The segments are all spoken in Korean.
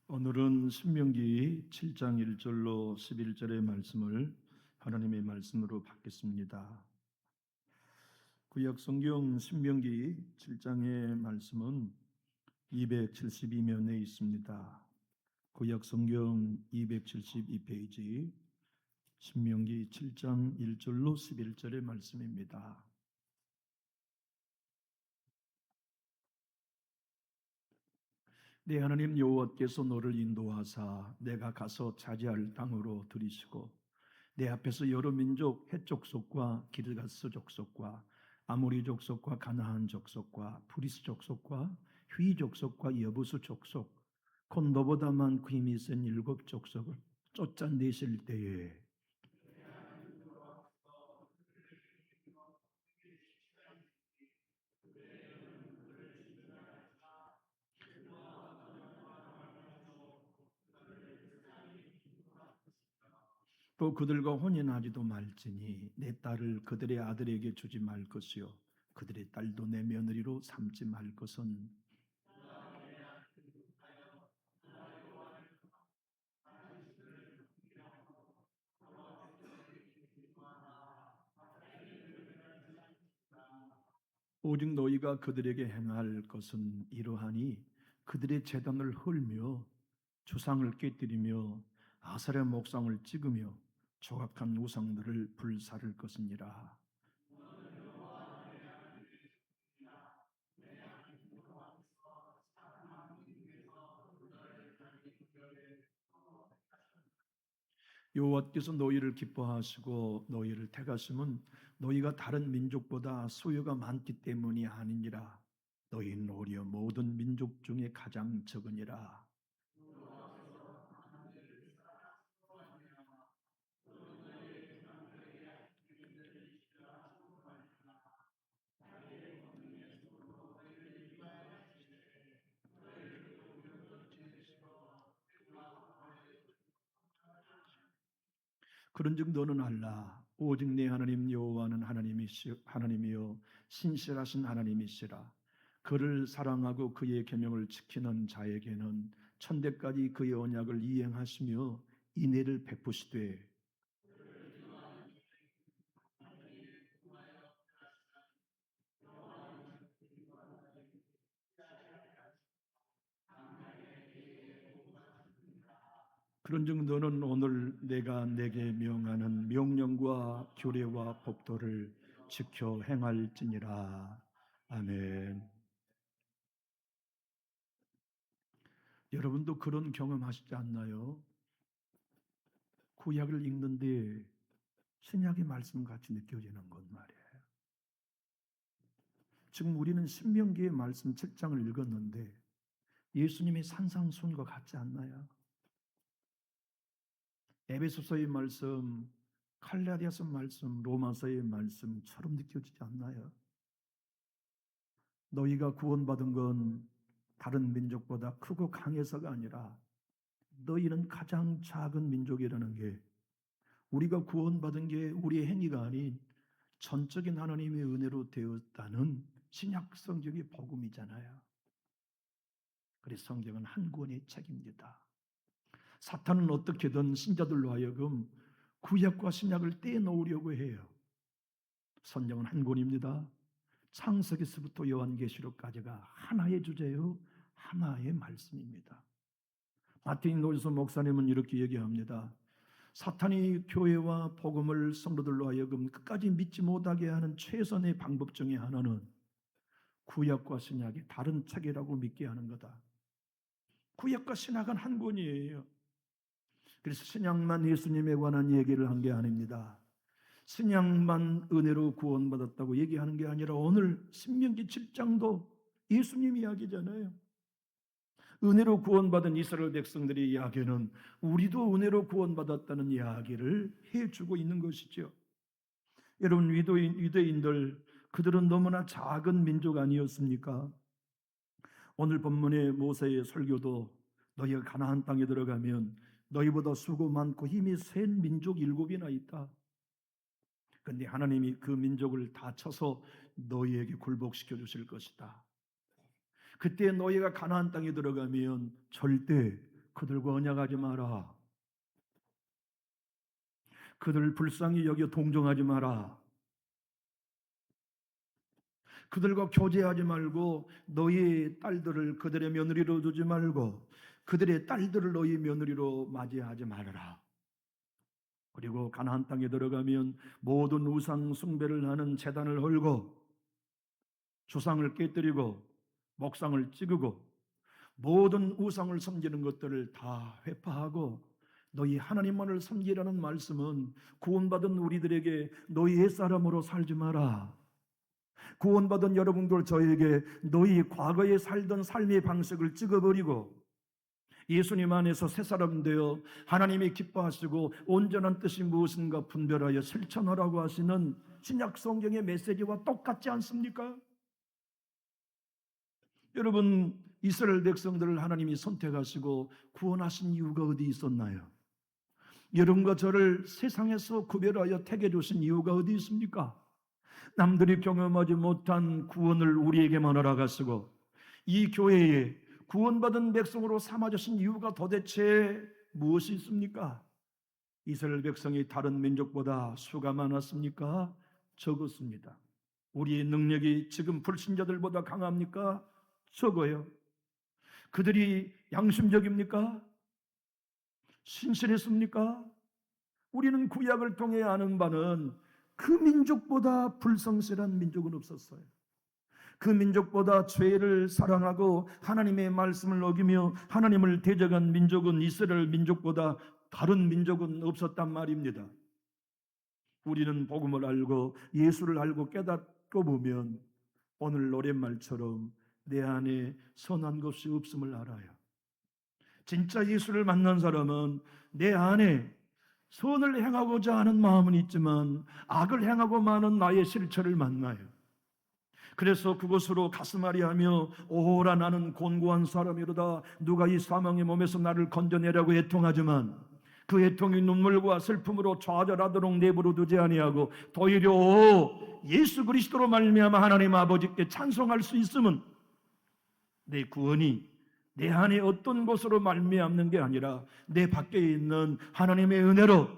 오늘은 신명기 7장 1절로 11절의 말씀을 하나님의 말씀으로 받겠습니다. 구약 성경 신명기 7장의 말씀은 272면에 있습니다. 구약 성경 272페이지 신명기 7장 1절로 11절의 말씀입니다. 내 하나님 여호와께서 너를 인도하사 내가 가서 차지할 땅으로 들이시고 내 앞에서 여러 민족 헷 족속과 기르가스 족속과 아모리 족속과 가나안 족속과 브리스 족속과 휘 족속과 여부수 족속 곧 너보다 많고 힘이 센 일곱 족속을 쫓아내실 때에 또 그들과 혼인하지도 말지니 내 딸을 그들의 아들에게 주지 말 것이요 그들의 딸도 내 며느리로 삼지 말 것은 오직 너희가 그들에게 행할 것은 이러하니 그들의 제단을 헐며 주상을 깨뜨리며 아사랴 목상을 찍으며 조각한 우상들을 불사를 것이니라. 여호와께서 너희를 기뻐하시고 너희를 택하심은 너희가 다른 민족보다 수요가 많기 때문이 아니니라. 너희는 오히려 모든 민족 중에 가장 적으니라. 그런즉 너는 알라 오직 내 하나님 여호와는 하나님이요 신실하신 하나님이시라. 그를 사랑하고 그의 계명을 지키는 자에게는 천대까지 그의 언약을 이행하시며 인애를 베푸시되 그런즉 너는 오늘 내가 내게 명하는 명령과 규례와 법도를 지켜 행할지니라. 아멘. 여러분도 그런 경험하시지 않나요? 구약을 읽는데 신약의 말씀 같이 느껴지는 것 말이에요. 지금 우리는 신명기의 말씀 7장을 읽었는데 예수님의 산상수훈과 같지 않나요? 에베소서의 말씀, 갈라디아서 말씀, 로마서의 말씀처럼 느껴지지 않나요? 너희가 구원받은 건 다른 민족보다 크고 강해서가 아니라 너희는 가장 작은 민족이라는 게 우리가 구원받은 게 우리의 행위가 아닌 전적인 하나님의 은혜로 되었다는 신약 성경의 복음이잖아요. 그래서 성경은 한 권의 책입니다. 사탄은 어떻게든 신자들로 하여금 구약과 신약을 떼놓으려고 해요. 성경은 한 권입니다. 창세기서부터 요한계시록까지가 하나의 주제요, 하나의 말씀입니다. 마틴 노이서 목사님은 이렇게 얘기합니다. 사탄이 교회와 복음을 성도들로 하여금 끝까지 믿지 못하게 하는 최선의 방법 중에 하나는 구약과 신약이 다른 책이라고 믿게 하는 거다. 구약과 신약은 한 권이에요. 그래서 신약만 예수님에 관한 얘기를 한 게 아닙니다. 신약만 은혜로 구원받았다고 얘기하는 게 아니라 오늘 신명기 7장도 예수님 이야기잖아요. 은혜로 구원받은 이스라엘 백성들의 이야기는 우리도 은혜로 구원받았다는 이야기를 해주고 있는 것이죠. 여러분, 유대인들 그들은 너무나 작은 민족 아니었습니까? 오늘 본문의 모세의 설교도 너희가 가나안 땅에 들어가면 너희보다 수고 많고 힘이 센 민족 7이나 있다. 그런데 하나님이 그 민족을 다 쳐서 너희에게 굴복시켜 주실 것이다. 그때 너희가 가나안 땅에 들어가면 절대 그들과 언약하지 마라. 그들을 불쌍히 여겨 동정하지 마라. 그들과 교제하지 말고 너희 딸들을 그들의 며느리로 두지 말고 그들의 딸들을 너희 며느리로 맞이하지 말아라. 그리고 가나안 땅에 들어가면 모든 우상 숭배를 하는 제단을 헐고 조상을 깨뜨리고 목상을 찍고 모든 우상을 섬기는 것들을 다 회파하고 너희 하나님만을 섬기라는 말씀은 구원받은 우리들에게 너희 옛사람으로 살지 마라. 구원받은 여러분들 저에게 너희 과거에 살던 삶의 방식을 찍어버리고 예수님 안에서 새 사람 되어 하나님이 기뻐하시고 온전한 뜻이 무엇인가 분별하여 실천하라고 하시는 신약 성경의 메시지와 똑같지 않습니까? 여러분, 이스라엘 백성들을 하나님이 선택하시고 구원하신 이유가 어디 있었나요? 여러분과 저를 세상에서 구별하여 택해 주신 이유가 어디 있습니까? 남들이 경험하지 못한 구원을 우리에게만 허락하시고 이 교회에 구원받은 백성으로 삼아주신 이유가 도대체 무엇이 있습니까? 이스라엘 백성이 다른 민족보다 수가 많았습니까? 적었습니다. 우리의 능력이 지금 불신자들보다 강합니까? 적어요. 그들이 양심적입니까? 신실했습니까? 우리는 구약을 통해 아는 바는 그 민족보다 불성실한 민족은 없었어요. 그 민족보다 죄를 사랑하고 하나님의 말씀을 어기며 하나님을 대적한 민족은 이스라엘 민족보다 다른 민족은 없었단 말입니다. 우리는 복음을 알고 예수를 알고 깨닫고 보면 오늘 노랫말처럼 내 안에 선한 것이 없음을 알아요. 진짜 예수를 만난 사람은 내 안에 선을 행하고자 하는 마음은 있지만 악을 행하고 마는 나의 실체를 만나요. 그래서 그곳으로 가슴앓이하며 오라 나는 곤고한 사람이로다 누가 이 사망의 몸에서 나를 건져내라고 애통하지만 그 애통이 눈물과 슬픔으로 좌절하도록 내버려 두지 아니하고 도리어 예수 그리스도로 말미암아 하나님 아버지께 찬송할 수 있음은 내 구원이 내 안에 어떤 것으로 말미암는 게 아니라 내 밖에 있는 하나님의 은혜로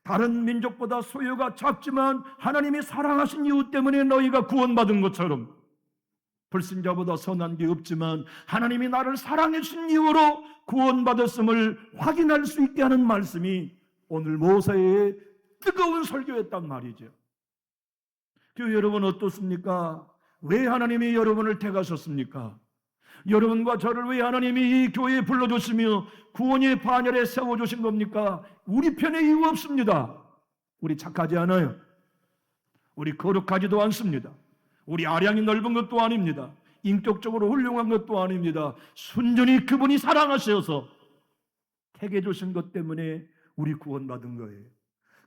다른 민족보다 소유가 작지만 하나님이 사랑하신 이유 때문에 너희가 구원받은 것처럼 불신자보다 선한 게 없지만 하나님이 나를 사랑해 주신 이유로 구원받았음을 확인할 수 있게 하는 말씀이 오늘 모세의 뜨거운 설교였단 말이죠. 교회 여러분 어떻습니까? 왜 하나님이 여러분을 택하셨습니까? 여러분과 저를 왜 하나님이 이 교회에 불러주시며 구원의 반열에 세워주신 겁니까? 우리 편에 이유 없습니다. 우리 착하지 않아요. 우리 거룩하지도 않습니다. 우리 아량이 넓은 것도 아닙니다. 인격적으로 훌륭한 것도 아닙니다. 순전히 그분이 사랑하셔서 택해 주신 것 때문에 우리 구원받은 거예요.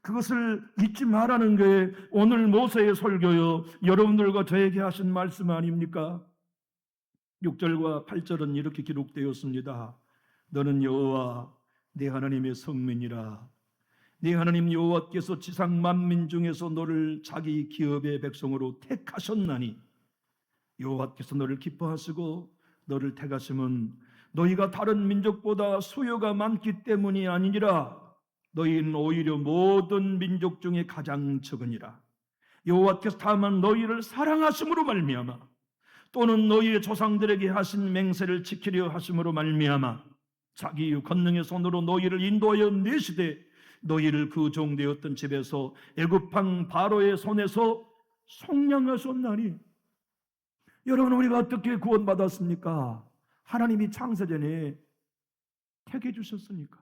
그것을 잊지 말라는 게 오늘 모세의 설교요 여러분들과 저에게 하신 말씀 아닙니까? 6절과 8절은 이렇게 기록되었습니다. 너는 여호와 네 하나님의 성민이라. 네 하나님 여호와께서 지상 만민 중에서 너를 자기 기업의 백성으로 택하셨나니 여호와께서 너를 기뻐하시고 너를 택하심은 너희가 다른 민족보다 수요가 많기 때문이 아니니라. 너희는 오히려 모든 민족 중에 가장 적으니라. 여호와께서 다만 너희를 사랑하심으로 말미암아 또는 너희의 조상들에게 하신 맹세를 지키려 하심으로 말미암아 자기 권능의 손으로 너희를 인도하여 내시되 너희를 그 종되었던 집에서 애굽 왕 바로의 손에서 속량하셨나니. 여러분 우리가 어떻게 구원받았습니까? 하나님이 창세전에 택해 주셨으니까.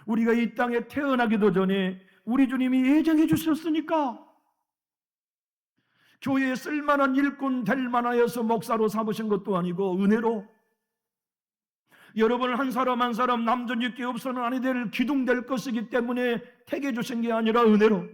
우리가 이 땅에 태어나기도 전에 우리 주님이 예정해 주셨으니까. 교회에 쓸만한 일꾼 될 만하여서 목사로 삼으신 것도 아니고 은혜로 여러분을 한 사람 한 사람 남존짓기 없어는 아니 될 기둥 될 것이기 때문에 택해 주신 게 아니라 은혜로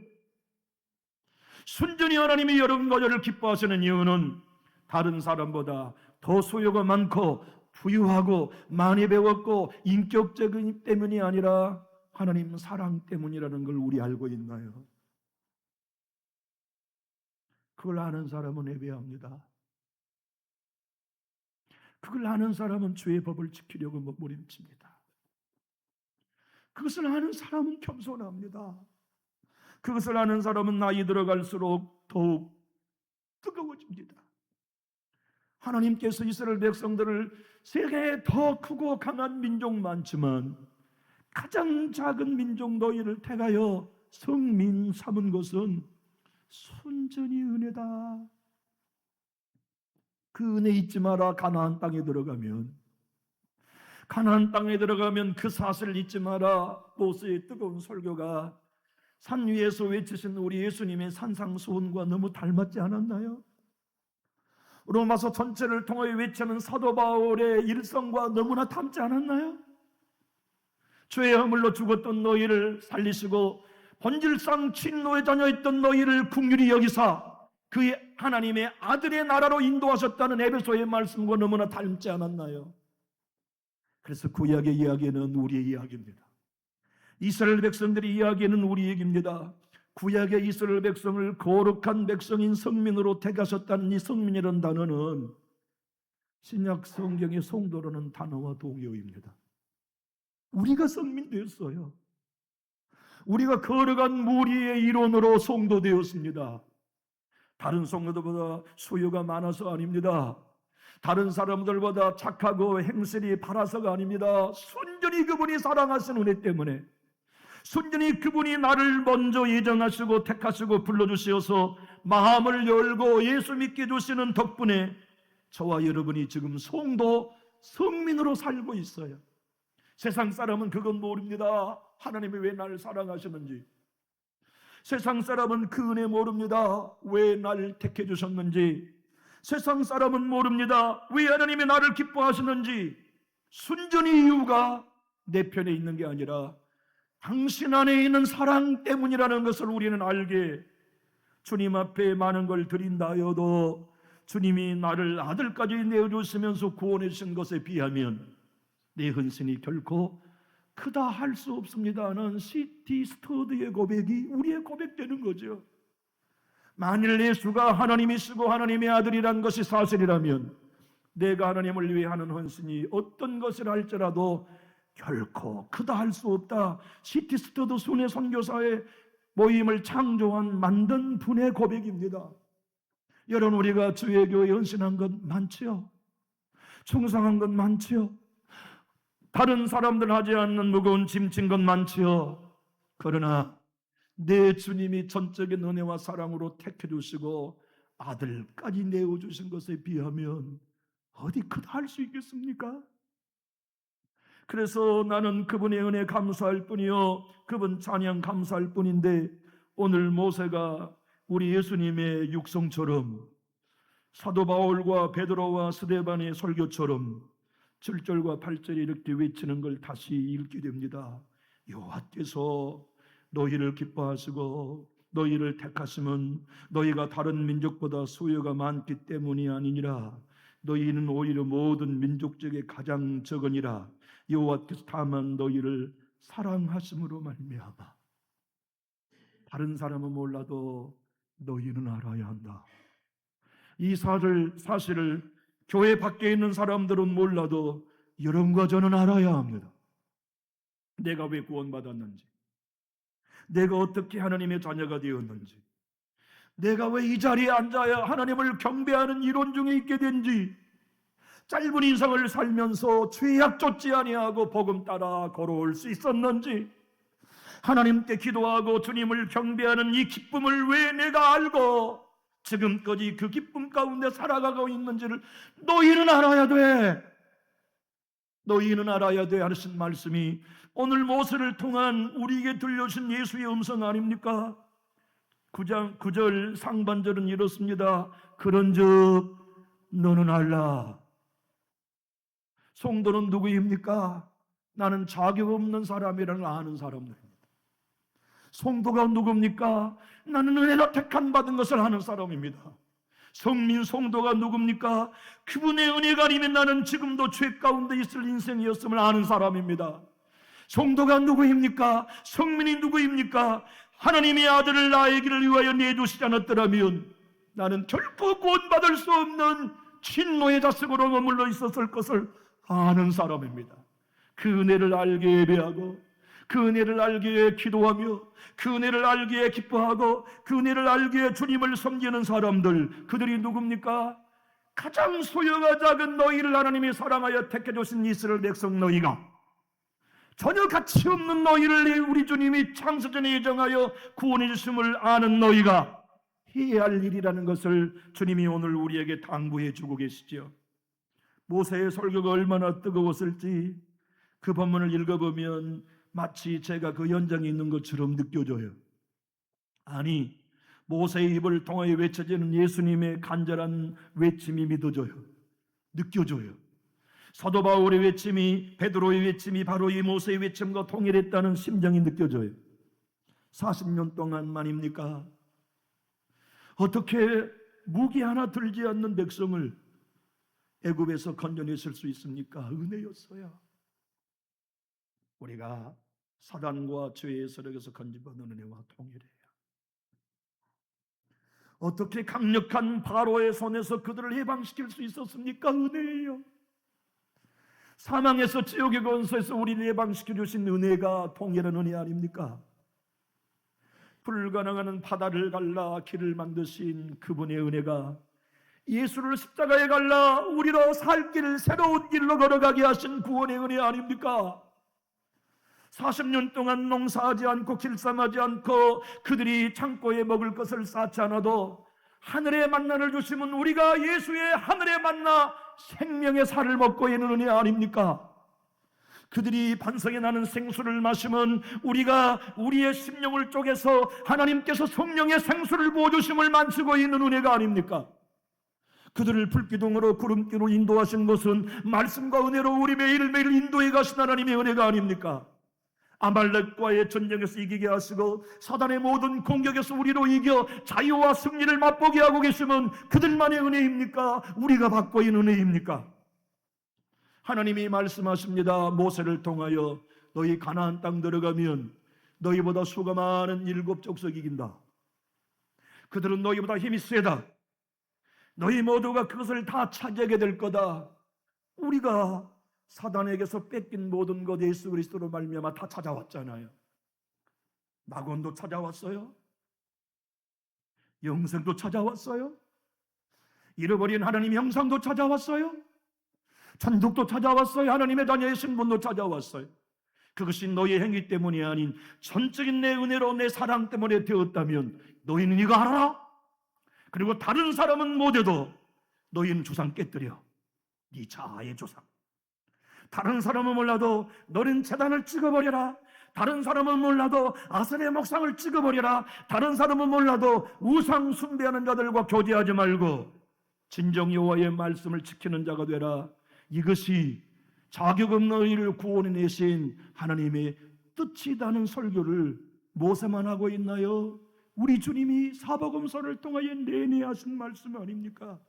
순전히 하나님이 여러분과 저를 기뻐하시는 이유는 다른 사람보다 더 소유가 많고 부유하고 많이 배웠고 인격적인 때문이 아니라 하나님 사랑 때문이라는 걸 우리 알고 있나요? 그걸 아는 사람은 예배합니다. 그걸 아는 사람은 주의 법을 지키려고 몸부림칩니다. 그것을 아는 사람은 겸손합니다. 그것을 아는 사람은 나이 들어갈수록 더욱 뜨거워집니다. 하나님께서 이스라엘 백성들을 세계에 더 크고 강한 민족 많지만 가장 작은 민족 너희를 택하여 성민 삼은 것은 순전히 은혜다. 그 은혜 잊지 마라. 가나안 땅에 들어가면 그 사실을 잊지 마라. 모세의 뜨거운 설교가 산 위에서 외치신 우리 예수님의 산상수훈과 너무 닮았지 않았나요? 로마서 전체를 통하여 외치는 사도 바울의 일성과 너무나 닮지 않았나요? 죄의 허물로 죽었던 너희를 살리시고 본질상 친노의 자녀였던 너희를 긍휼히 여기사 그의 하나님의 아들의 나라로 인도하셨다는 에베소의 말씀과 너무나 닮지 않았나요? 그래서 구약의 이야기는 우리의 이야기입니다. 이스라엘 백성들의 이야기는 우리 얘기입니다. 구약의 이스라엘 백성을 거룩한 백성인 성민으로 택하셨다는 이 성민이라는 단어는 신약 성경의 성도라는 단어와 동의어입니다. 우리가 성민 되었어요. 우리가 거룩한 무리의 일원으로 성도되었습니다. 다른 성도들보다 수요가 많아서 아닙니다. 다른 사람들보다 착하고 행실이 바라서가 아닙니다. 순전히 그분이 사랑하신 은혜 때문에, 순전히 그분이 나를 먼저 예정하시고 택하시고 불러주시어서 마음을 열고 예수 믿게 해주시는 덕분에 저와 여러분이 지금 성도 성민으로 살고 있어요. 세상 사람은 그건 모릅니다. 하나님이 왜 나를 사랑하시는지. 세상 사람은 그 은혜 모릅니다. 왜 나를 택해 주셨는지. 세상 사람은 모릅니다. 왜 하나님이 나를 기뻐하시는지. 순전히 이유가 내 편에 있는 게 아니라 당신 안에 있는 사랑 때문이라는 것을 우리는 알게, 주님 앞에 많은 걸 드린다 하여도 주님이 나를 아들까지 내어주시면서 구원해 주신 것에 비하면 내 헌신이 결코 크다 할 수 없습니다는 C.T. 스터드의 고백이 우리의 고백되는 거죠. 만일 예수가 하나님이시고 하나님의 아들이란 것이 사실이라면 내가 하나님을 위해 하는 헌신이 어떤 것을 할지라도 결코 크다 할 수 없다. C.T. 스터드 순회 선교사의 모임을 창조한 만든 분의 고백입니다. 여러분, 우리가 주의 교회에 헌신한 것 많지요? 충성한 것 많지요? 다른 사람들 하지 않는 무거운 짐진 것 많지요? 그러나 내 주님이 전적인 은혜와 사랑으로 택해 주시고 아들까지 내어주신 것에 비하면 어디 크다 할 수 있겠습니까? 그래서 나는 그분의 은혜 감사할 뿐이요, 그분 찬양 감사할 뿐인데, 오늘 모세가 우리 예수님의 육성처럼 사도 바울과 베드로와 스데반의 설교처럼 7절과 8절에 이렇게 외치는 걸 다시 읽게 됩니다. 여호와께서 너희를 기뻐하시고 너희를 택하심은 너희가 다른 민족보다 수요가 많기 때문이 아니니라. 너희는 오히려 모든 민족 중에 가장 적으니라. 여호와께서 다만 너희를 사랑하심으로 말미암아. 다른 사람은 몰라도 너희는 알아야 한다. 이 사실을 교회 밖에 있는 사람들은 몰라도 여러분과 저는 알아야 합니다. 내가 왜 구원받았는지, 내가 어떻게 하나님의 자녀가 되었는지, 내가 왜 이 자리에 앉아야 하나님을 경배하는 이론 중에 있게 된지, 짧은 인생을 살면서 죄악 쫓지 아니하고 복음 따라 걸어올 수 있었는지, 하나님께 기도하고 주님을 경배하는 이 기쁨을 왜 내가 알고 지금까지 그 기쁨 가운데 살아가고 있는지를 너희는 알아야 돼. 너희는 알아야 돼 하신 말씀이 오늘 모세를 통한 우리에게 들려주신 예수의 음성 아닙니까? 9절 상반절은 이렇습니다. 그런즉 너는 알라. 성도는 누구입니까? 나는 자격 없는 사람이라는 걸 아는 사람들입니다. 성도가 누굽니까? 나는 은혜로 택한 받은 것을 아는 사람입니다. 성민 성도가 누굽니까? 그분의 은혜가 아니면 나는 지금도 죄 가운데 있을 인생이었음을 아는 사람입니다. 성도가 누구입니까? 성민이 누구입니까? 하나님의 아들을 나의 길을 위하여 내주시지 않았더라면 나는 결코 구원받을 수 없는 진노의 자식으로 머물러 있었을 것을 아는 사람입니다. 그 은혜를 알기에 예배하고, 그 은혜를 알기에 기도하며, 그 은혜를 알기에 기뻐하고, 그 은혜를 알기에 주님을 섬기는 사람들, 그들이 누굽니까? 가장 소유가 작은 너희를 하나님이 사랑하여 택해주신 이스라엘 백성 너희가, 전혀 가치 없는 너희를 우리 주님이 창세전에 예정하여 구원해 주심을 아는 너희가 해야 할 일이라는 것을 주님이 오늘 우리에게 당부해 주고 계시죠. 모세의 설교가 얼마나 뜨거웠을지 그 본문을 읽어보면 마치 제가 그 현장에 있는 것처럼 느껴져요. 아니, 모세의 입을 통하여 외쳐지는 예수님의 간절한 외침이 믿어져요. 느껴져요. 사도 바울의 외침이, 베드로의 외침이 바로 이 모세의 외침과 동일했다는 심정이 느껴져요. 40년 동안 말입니까? 어떻게 무기 하나 들지 않는 백성을 애굽에서 건져냈을 수 있습니까? 은혜였어요. 우리가 사단과 죄의 세력에서 건져받는 은혜와 동일해요. 어떻게 강력한 바로의 손에서 그들을 해방시킬 수 있었습니까? 은혜예요. 사망에서 지옥의 권세에서 우리를 해방시켜 주신 은혜가 동일한 은혜 아닙니까? 불가능한 바다를 갈라 길을 만드신 그분의 은혜가 예수를 십자가에 갈라 우리로 살 길, 새로운 길로 걸어가게 하신 구원의 은혜 아닙니까? 40년 동안 농사하지 않고 길쌈하지 않고 그들이 창고에 먹을 것을 쌓지 않아도 하늘의 만나를 주시면 우리가 예수의 하늘의 만나 생명의 살을 먹고 있는 은혜 아닙니까? 그들이 반석에 나는 생수를 마시면 우리가 우리의 심령을 쪼개서 하나님께서 성령의 생수를 부어주심을 만지고 있는 은혜가 아닙니까? 그들을 불기둥으로 구름기로 인도하신 것은 말씀과 은혜로 우리 매일매일 인도해 가신 하나님의 은혜가 아닙니까? 아말렉과의 전쟁에서 이기게 하시고 사단의 모든 공격에서 우리로 이겨 자유와 승리를 맛보게 하고 계시면 그들만의 은혜입니까? 우리가 받고 있는 은혜입니까? 하나님이 말씀하십니다. 모세를 통하여 너희 가나안 땅 들어가면 너희보다 수가 많은 7족속 이긴다. 그들은 너희보다 힘이 세다. 너희 모두가 그것을 다 차지하게 될 거다. 우리가 사단에게서 뺏긴 모든 것 예수 그리스도로 말미암아 다 찾아왔잖아요. 낙원도 찾아왔어요. 영생도 찾아왔어요. 잃어버린 하나님의 형상도 찾아왔어요. 천국도 찾아왔어요. 하나님의 자녀의 신분도 찾아왔어요. 그것이 너의 행위 때문이 아닌 전적인 내 은혜로 내 사랑 때문에 되었다면 너희는 이거 알아라. 그리고 다른 사람은 못해도 너희는 조상 깨뜨려. 네 자아의 조상. 다른 사람은 몰라도 너는 제단을 찍어버려라. 다른 사람은 몰라도 아셀의 목상을 찍어버려라. 다른 사람은 몰라도 우상 숭배하는 자들과 교제하지 말고 진정 여호와의 말씀을 지키는 자가 되라. 이것이 자격 없는 너희를 구원해 내신 하나님의 뜻이라는 설교를 모세만 하고 있나요? 우리 주님이 사복음서를 통하여 내내 하신 말씀 아닙니까?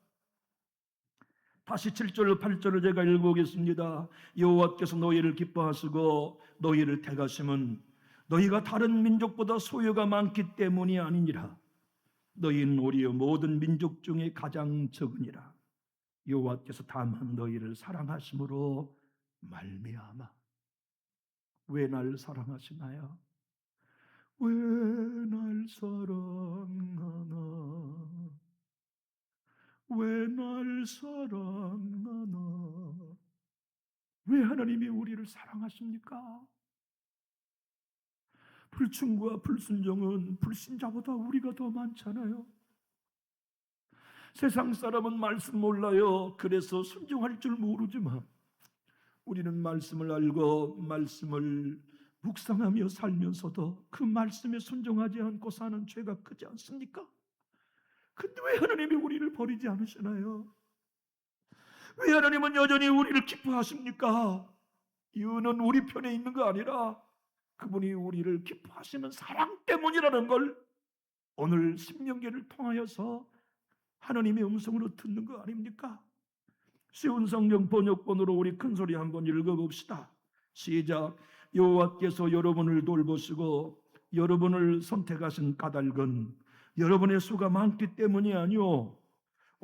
다시 7절 8절을 제가 읽어보겠습니다. 여호와께서 너희를 기뻐하시고 너희를 택하심은 너희가 다른 민족보다 소유가 많기 때문이 아니니라. 너희는 오히려 모든 민족 중에 가장 적으니라. 여호와께서 다만 너희를 사랑하심으로 말미암아. 왜 날 사랑하시나요? 왜 날 사랑하나? 왜 날 사랑하나? 왜 하나님이 우리를 사랑하십니까? 불충과 불순종은 불신자보다 우리가 더 많잖아요. 세상 사람은 말씀 몰라요. 그래서 순종할 줄 모르지만 우리는 말씀을 알고 말씀을 묵상하며 살면서도 그 말씀에 순종하지 않고 사는 죄가 크지 않습니까? 근데 왜 하나님이 우리를 버리지 않으시나요? 왜 하나님은 여전히 우리를 기뻐하십니까? 이유는 우리 편에 있는 거 아니라 그분이 우리를 기뻐하시는 사랑 때문이라는 걸 오늘 신명기를 통하여서 하나님의 음성으로 듣는 거 아닙니까? 쉬운 성경 번역본으로 우리 큰소리 한번 읽어봅시다. 시작. 여호와께서 여러분을 돌보시고 여러분을 선택하신 까닭은 여러분의 수가 많기 때문이 아니오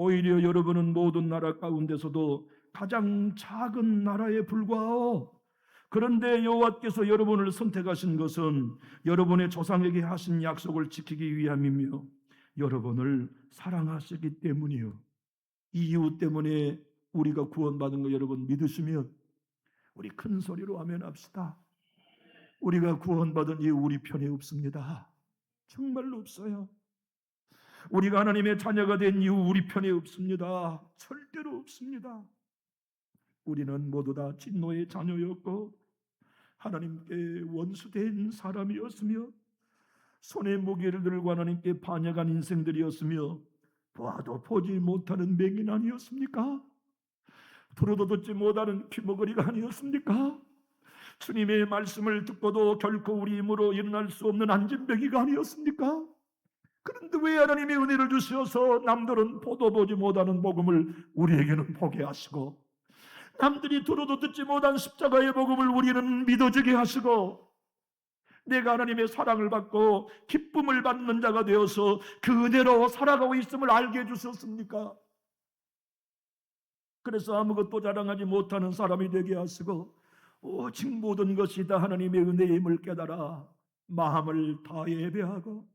오히려 여러분은 모든 나라 가운데서도 가장 작은 나라에 불과하오. 그런데 여호와께서 여러분을 선택하신 것은 여러분의 조상에게 하신 약속을 지키기 위함이며 여러분을 사랑하시기 때문이요. 이 이유 때문에 우리가 구원받은 거 여러분 믿으시면 우리 큰 소리로 아멘합시다. 우리가 구원받은 이유 우리 편에 없습니다. 정말로 없어요. 우리가 하나님의 자녀가 된 이유 우리 편에 없습니다. 절대로 없습니다. 우리는 모두 다 진노의 자녀였고 하나님께 원수된 사람이었으며 손에 무게를 들고 하나님께 반역한 인생들이었으며 보아도 보지 못하는 맹인 아니었습니까? 들어도 듣지 못하는 귀머거리가 아니었습니까? 주님의 말씀을 듣고도 결코 우리 힘으로 일어날 수 없는 안진뱅이가 아니었습니까? 그런데 왜 하나님의 은혜를 주셔서 남들은 보도 보지 못하는 복음을 우리에게는 보게 하시고 남들이 들어도 듣지 못한 십자가의 복음을 우리는 믿어지게 하시고 내가 하나님의 사랑을 받고 기쁨을 받는 자가 되어서 그 은혜로 살아가고 있음을 알게 해주셨습니까? 그래서 아무것도 자랑하지 못하는 사람이 되게 하시고 오직 모든 것이 다 하나님의 은혜임을 깨달아 마음을 다해 예배하고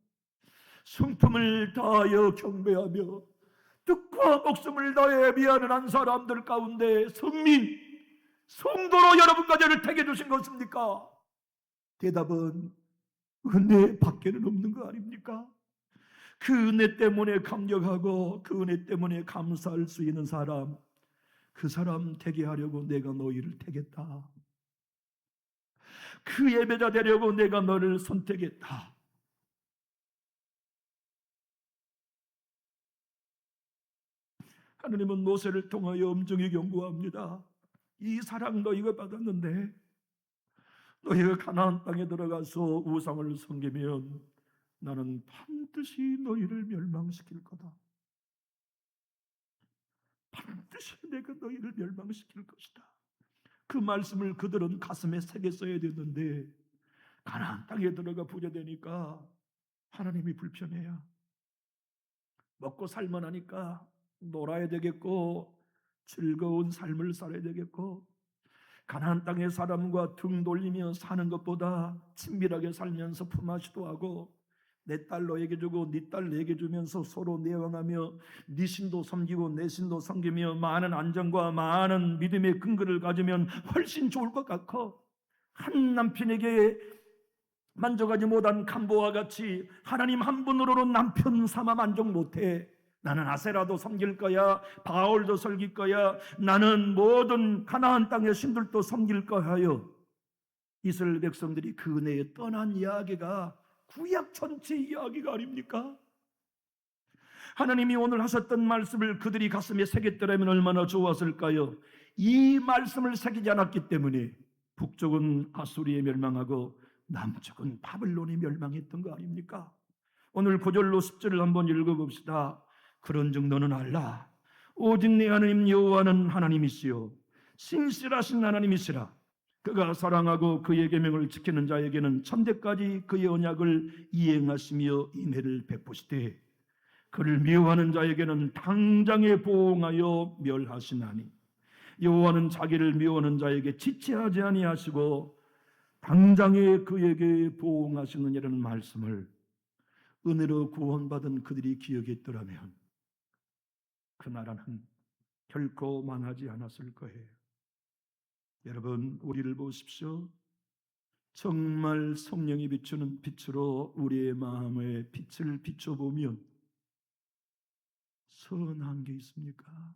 성품을 다하여 경배하며 뜻과 목숨을 다해 예배하는 한 사람들 가운데 성민, 성도로 여러분과 저를 택해 주신 것입니까? 대답은 은혜 밖에는 없는 거 아닙니까? 그 은혜 때문에 감격하고 그 은혜 때문에 감사할 수 있는 사람, 그 사람 되게 하려고 내가 너희를 택했다. 그 예배자 되려고 내가 너를 선택했다. 하나님은 모세를 통하여 엄중히 경고합니다. 이 사랑 너희가 받았는데 너희가 가나안 땅에 들어가서 우상을 섬기면 나는 반드시 너희를 멸망시킬 거다. 반드시 내가 너희를 멸망시킬 것이다. 그 말씀을 그들은 가슴에 새겼어야 됐는데 가나안 땅에 들어가 부자되니까 하나님이 불편해요. 먹고 살만 하니까 놀아야 되겠고 즐거운 삶을 살아야 되겠고 가나안 땅의 사람과 등 돌리며 사는 것보다 친밀하게 살면서 품앗이도 하고 내 딸 너에게 주고 네 딸 내게 주면서 서로 내왕하며 네 신도 섬기고 내 신도 섬기며 많은 안정과 많은 믿음의 근거를 가지면 훨씬 좋을 것 같고 한 남편에게 만족하지 못한 간보와 같이 하나님 한 분으로는 남편 삼아 만족 못해. 나는 아세라도 섬길 거야. 바울도 섬길 거야. 나는 모든 가나안 땅의 신들도 섬길 거야 하여 이스라엘 백성들이 그 은혜에 떠난 이야기가 구약 전체 이야기가 아닙니까? 하나님이 오늘 하셨던 말씀을 그들이 가슴에 새겼더라면 얼마나 좋았을까요? 이 말씀을 새기지 않았기 때문에 북쪽은 아수리에 멸망하고 남쪽은 바벨론이 멸망했던 거 아닙니까? 오늘 9절로 10절을 한번 읽어봅시다. 그런즉 너는 알라. 오직 내 하나님 여호와는 하나님이시요 신실하신 하나님이시라. 그가 사랑하고 그의 계명을 지키는 자에게는 천대까지 그의 언약을 이행하시며 인애를 베푸시되 그를 미워하는 자에게는 당장에 보응하여 멸하시나니 여호와는 자기를 미워하는 자에게 지체하지 아니하시고 당장에 그에게 보응하시느니라는 말씀을 은혜로 구원받은 그들이 기억했더라면 그 나라는 결코 망하지 않았을 거예요. 여러분, 우리를 보십시오. 정말 성령이 비추는 빛으로 우리의 마음에 빛을 비춰보면 선한 게 있습니까?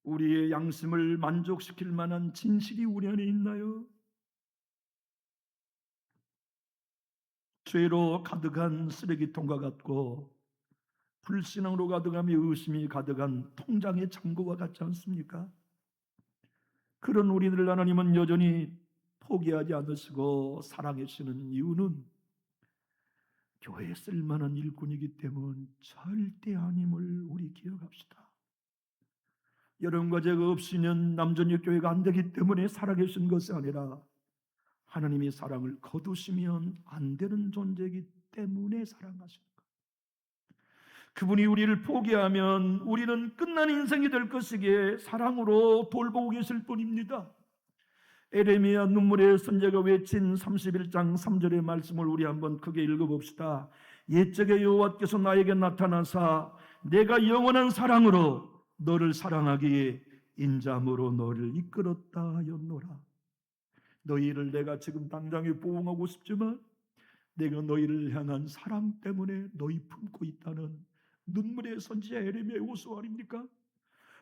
우리의 양심을 만족시킬 만한 진실이 우리 안에 있나요? 죄로 가득한 쓰레기통과 같고 불신앙으로 가득하며 의심이 가득한 통장의 창고와 같지 않습니까? 그런 우리들을 하나님은 여전히 포기하지 않으시고 사랑하시는 이유는 교회에 쓸만한 일꾼이기 때문 절대 아님을 우리 기억합시다. 여러분과 제가 없이는 남전역 교회가 안 되기 때문에 살아계신 것이 아니라 하나님이 사랑을 거두시면 안 되는 존재이기 때문에 사랑하시는 것. 그분이 우리를 포기하면 우리는 끝난 인생이 될 것이기에 사랑으로 돌보고 계실 뿐입니다. 에레미야 눈물의 선지자가 외친 31장 3절의 말씀을 우리 한번 크게 읽어봅시다. 옛적에 여호와께서 나에게 나타나사 내가 영원한 사랑으로 너를 사랑하기에 인자함으로 너를 이끌었다 하였노라. 너희를 내가 지금 당장에 보응하고 싶지만 내가 너희를 향한 사랑 때문에 너희 품고 있다는 눈물의 선지자 에레미야의 호소 아닙니까?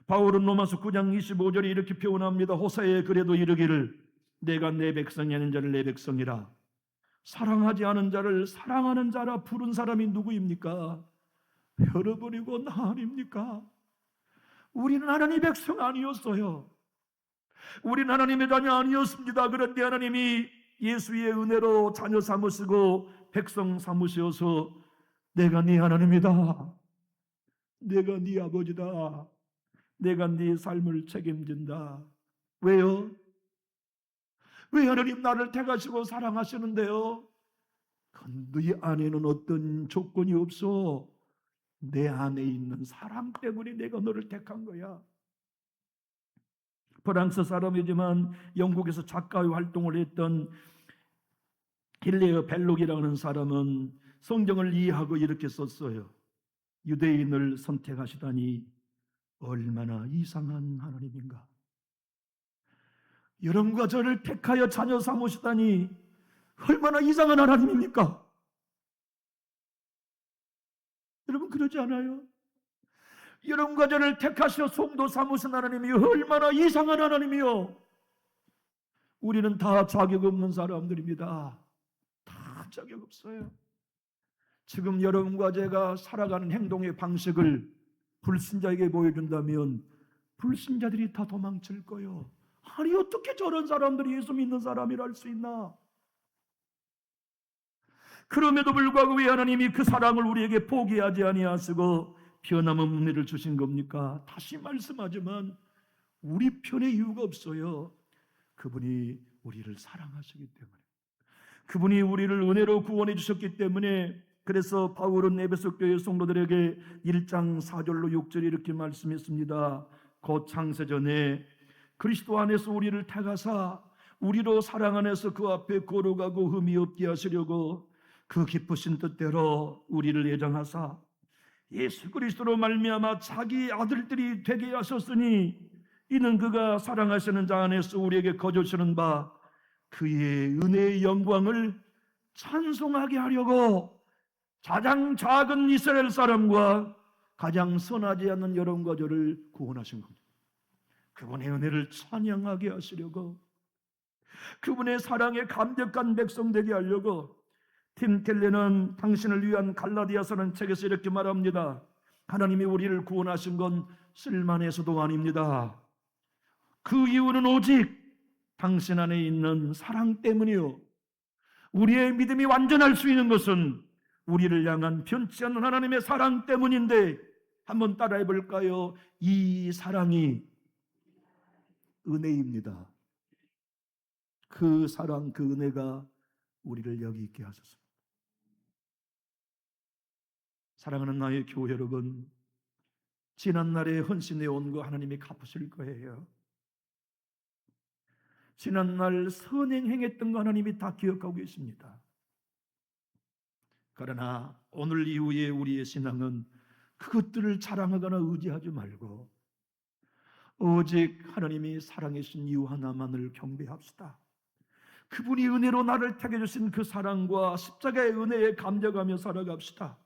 바울은 로마서 9장 25절에 이렇게 표현합니다. 호사에 그래도 이르기를 내가 내 백성이 아닌 자를 내 백성이라 사랑하지 않은 자를 사랑하는 자라 부른 사람이 누구입니까? 여러분이고 나 아닙니까? 우리는 하나님의 백성 아니었어요. 우리는 하나님의 자녀 아니었습니다. 그런데 하나님이 예수의 은혜로 자녀 삼으시고 백성 삼으셔서 내가 네 하나님이다. 내가 네 아버지다. 내가 네 삶을 책임진다. 왜요? 왜 하나님 나를 택하시고 사랑하시는데요? 네 안에는 어떤 조건이 없어. 내 안에 있는 사랑 때문에 내가 너를 택한 거야. 프랑스 사람이지만 영국에서 작가의 활동을 했던 힐레어 벨록이라는 사람은 성경을 이해하고 이렇게 썼어요. 유대인을 선택하시다니 얼마나 이상한 하나님인가. 여러분과 저를 택하여 자녀 삼으시다니 얼마나 이상한 하나님입니까? 여러분 그러지 않아요? 여러분과 저를 택하시어 성도 삼으신 하나님이 얼마나 이상한 하나님이요. 우리는 다 자격 없는 사람들입니다. 다 자격 없어요. 지금 여러분과 제가 살아가는 행동의 방식을 불신자에게 보여준다면 불신자들이 다 도망칠 거예요. 아니 어떻게 저런 사람들이 예수 믿는 사람이라 할 수 있나? 그럼에도 불구하고 왜 하나님이 그 사랑을 우리에게 포기하지 아니하시고 변함없는 은혜를 주신 겁니까? 다시 말씀하지만 우리 편의 이유가 없어요. 그분이 우리를 사랑하시기 때문에, 그분이 우리를 은혜로 구원해 주셨기 때문에. 그래서 바울은 에베소 교회 성도들에게 1장 4절로 6절에 이렇게 말씀했습니다. 곧 창세전에 그리스도 안에서 우리를 택하사 우리로 사랑 안에서 그 앞에 거룩하고 흠이 없게 하시려고 그 기쁘신 뜻대로 우리를 예정하사 예수 그리스도로 말미암아 자기 아들들이 되게 하셨으니 이는 그가 사랑하시는 자 안에서 우리에게 거저주시는 바 그의 은혜의 영광을 찬송하게 하려고 가장 작은 이스라엘 사람과 가장 선하지 않는 여러분과 저를 구원하신 겁니다. 그분의 은혜를 찬양하게 하시려고, 그분의 사랑에 감격한 백성 되게 하려고. 팀 켈레는 당신을 위한 갈라디아서는 책에서 이렇게 말합니다. 하나님이 우리를 구원하신 건 쓸만해서도 아닙니다. 그 이유는 오직 당신 안에 있는 사랑 때문이요. 우리의 믿음이 완전할 수 있는 것은 우리를 향한 변치 않는 하나님의 사랑 때문인데, 한번 따라해 볼까요? 이 사랑이 은혜입니다. 그 사랑, 그 은혜가 우리를 여기 있게 하셨습니다. 사랑하는 나의 교회 여러분, 지난날에 헌신해 온 거 하나님이 갚으실 거예요. 지난날 선행 행했던 거 하나님이 다 기억하고 계십니다. 그러나 오늘 이후에 우리의 신앙은 그것들을 자랑하거나 의지하지 말고 오직 하나님이 사랑해 주신 이유 하나만을 경배합시다. 그분이 은혜로 나를 택해 주신 그 사랑과 십자가의 은혜에 감격하며 살아갑시다.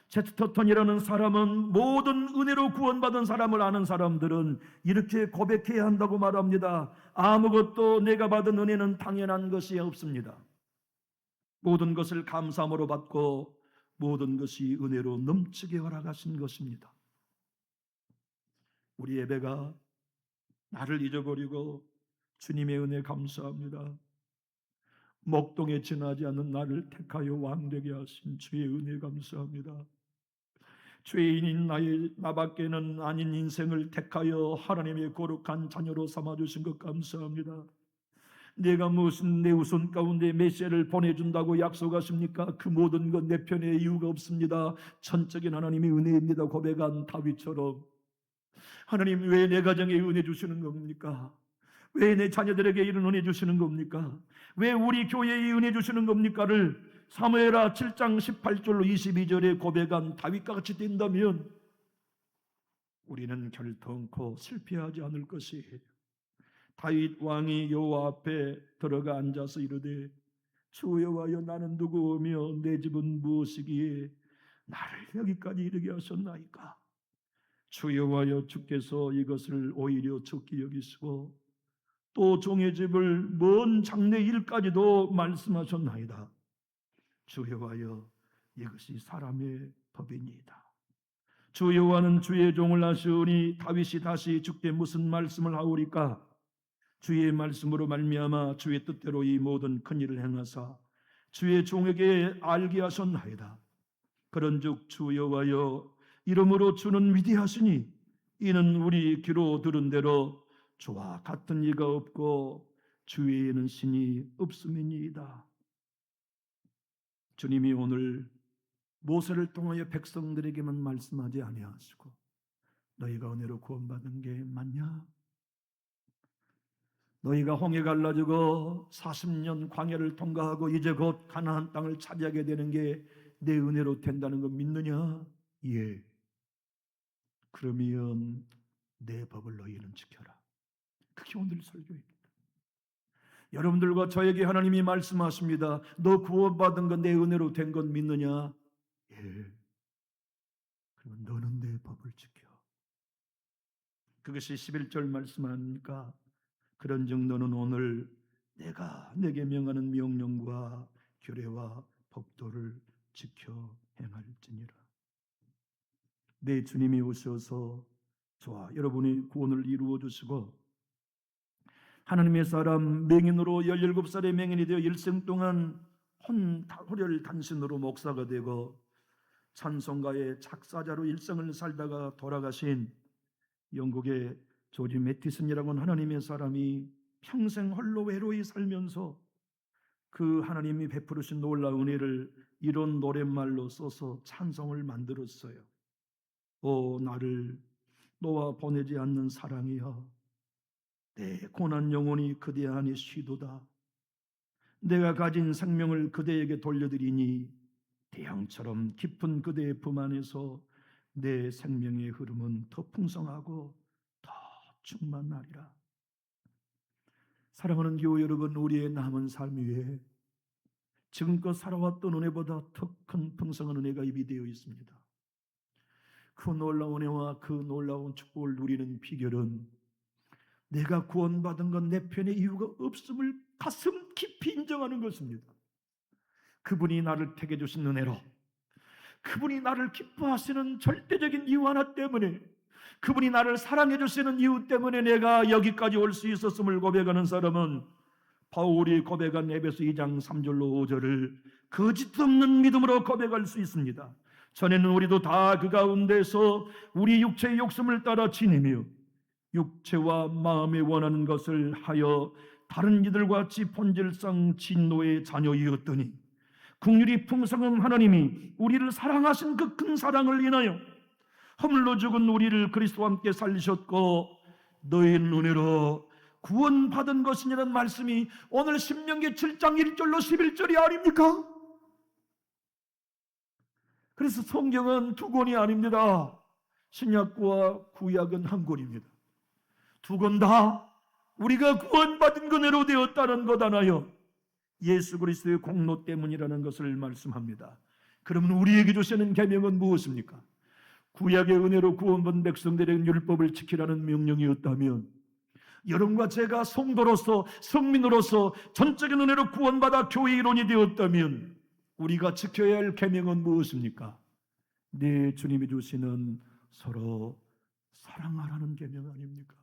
제스터턴이라는 사람은 모든 은혜로 구원받은 사람을 아는 사람들은 이렇게 고백해야 한다고 말합니다. 아무것도 내가 받은 은혜는 당연한 것이 없습니다. 모든 것을 감사함으로 받고 모든 것이 은혜로 넘치게 허락하신 것입니다. 우리 예배가 나를 잊어버리고 주님의 은혜 감사합니다. 목동에 지나지 않는 나를 택하여 왕되게 하신 주의 은혜 감사합니다. 죄인인 나밖에는 아닌 인생을 택하여 하나님의 거룩한 자녀로 삼아주신 것 감사합니다. 내가 무슨 내 우선 가운데 메시아를 보내준다고 약속하십니까? 그 모든 건 내 편에 이유가 없습니다. 전적인 하나님의 은혜입니다. 고백한 다윗처럼 하나님, 왜 내 가정에 은혜 주시는 겁니까? 왜 내 자녀들에게 이런 은혜 주시는 겁니까? 왜 우리 교회에 은혜 주시는 겁니까?를 사무엘하 7장 18절로 22절에 고백한 다윗과 같이 된다면 우리는 결단코 실패하지 않을 것이에요. 다윗 왕이 여호와 앞에 들어가 앉아서 이르되 주 여호와여, 나는 누구며 내 집은 무엇이기에 나를 여기까지 이르게 하셨나이까? 주 여호와여, 주께서 이것을 오히려 적게 여기시고 또 종의 집을 먼 장래 일까지도 말씀하셨나이다. 주 여호와여, 이것이 사람의 법이니이다. 주 여호와는 주의 종을 하시오니 다윗이 다시 주께 무슨 말씀을 하오리까? 주의 말씀으로 말미암아 주의 뜻대로 이 모든 큰 일을 행하사 주의 종에게 알게 하셨나이다. 그런즉 주 여호와여, 이러므로 주는 위대하시니 이는 우리 귀로 들은 대로 주와 같은 이가 없고 주 외에는 신이 없음이니이다. 주님이 오늘 모세를 통하여 백성들에게만 말씀하지 아니하시고 너희가 은혜로 구원받은 게 맞냐? 너희가 홍해 갈라지고 40년 광야를 통과하고 이제 곧 가나안 땅을 차지하게 되는 게 내 은혜로 된다는 거 믿느냐? 예. 그러면 내 법을 너희는 지켜라. 그게 오늘 설교입니다. 여러분들과 저에게 하나님이 말씀하십니다. 너 구원받은 건 내 은혜로 된 건 믿느냐? 예. 그러면 너는 내 법을 지켜. 그것이 11절 말씀 아닙니까? 그런즉 너는 오늘 내가 내게 명하는 명령과 규례와 법도를 지켜 행할지니라. 내 주님이 오셔서 저와 여러분의 구원을 이루어 주시고 하나님의 사람 맹인으로 17살의 맹인이 되어 일생 동안 혼혈 단신으로 목사가 되고 찬송가의 작사자로 일생을 살다가 돌아가신 영국의 조지 매티슨이라고 하는 하나님의 사람이 평생 홀로 외로이 살면서 그 하나님이 베푸르신 놀라운 은혜를 이런 노랫말로 써서 찬송을 만들었어요. 오 나를 너와 보내지 않는 사랑이여, 내 고난 영혼이 그대 안에 쉬도다. 내가 가진 생명을 그대에게 돌려드리니 태양처럼 깊은 그대의 품 안에서 내 생명의 흐름은 더 풍성하고 더 충만하리라. 사랑하는 교회 여러분, 우리의 남은 삶 위에 지금껏 살아왔던 은혜보다 더 큰 풍성한 은혜가 입이되어 있습니다. 그 놀라운 은혜와 그 놀라운 축복을 누리는 비결은 내가 구원받은 건 내 편에 이유가 없음을 가슴 깊이 인정하는 것입니다. 그분이 나를 택해 주신 은혜로, 그분이 나를 기뻐하시는 절대적인 이유 하나 때문에, 그분이 나를 사랑해 주시는 이유 때문에 내가 여기까지 올 수 있었음을 고백하는 사람은 바울이 고백한 에베소 2장 3절로 5절을 거짓 없는 믿음으로 고백할 수 있습니다. 전에는 우리도 다 그 가운데서 우리 육체의 욕심을 따라 지내며 육체와 마음에 원하는 것을 하여 다른 이들과 같이 본질상 진노의 자녀이었더니 긍휼이 풍성한 하나님이 우리를 사랑하신 그 큰 사랑을 인하여 허물로 죽은 우리를 그리스도와 함께 살리셨고 너희는 은혜로 구원받은 것이라는 말씀이 오늘 신명기 7장 1절로 11절이 아닙니까? 그래서 성경은 두 권이 아닙니다. 신약과 구약은 한 권입니다. 두 권 다 우리가 구원받은 은혜로 되었다는 것 하나요, 예수 그리스도의 공로 때문이라는 것을 말씀합니다. 그러면 우리에게 주시는 계명은 무엇입니까? 구약의 은혜로 구원받은 백성들에게 율법을 지키라는 명령이었다면 여러분과 제가 성도로서 성민으로서 전적인 은혜로 구원받아 교회 일원이 되었다면 우리가 지켜야 할 계명은 무엇입니까? 네 주님이 주시는 서로 사랑하라는 계명 아닙니까?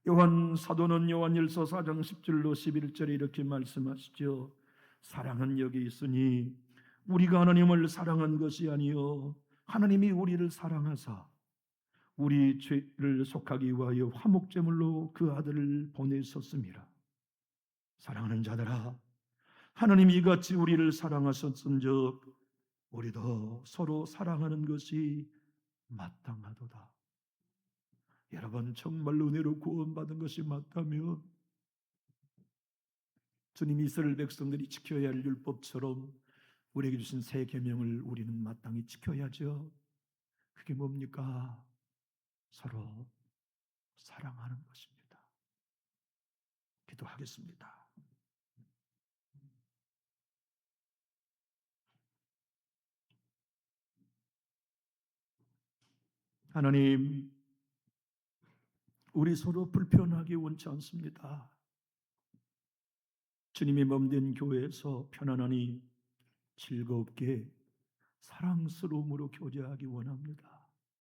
요한 사도는 요한일서 4장 10절로 11절에 이렇게 말씀하시죠. 사랑은 여기 있으니 우리가 하나님을 사랑한 것이 아니요 하나님이 우리를 사랑하사 우리 죄를 속하기 위하여 화목제물로 그 아들을 보내셨습니다. 사랑하는 자들아, 하나님이 이같이 우리를 사랑하셨은즉 우리도 서로 사랑하는 것이 마땅하도다. 여러분, 정말 은혜로 구원받은 것이 맞다면 주님이 이스라엘 백성들이 지켜야 할 율법처럼 우리에게 주신 새 계명을 우리는 마땅히 지켜야죠. 그게 뭡니까? 서로 사랑하는 것입니다. 기도하겠습니다. 하나님, 우리 서로 불편하게 원치 않습니다. 주님의 몸된 교회에서 편안하니 즐겁게 사랑스러움으로 교제하기 원합니다.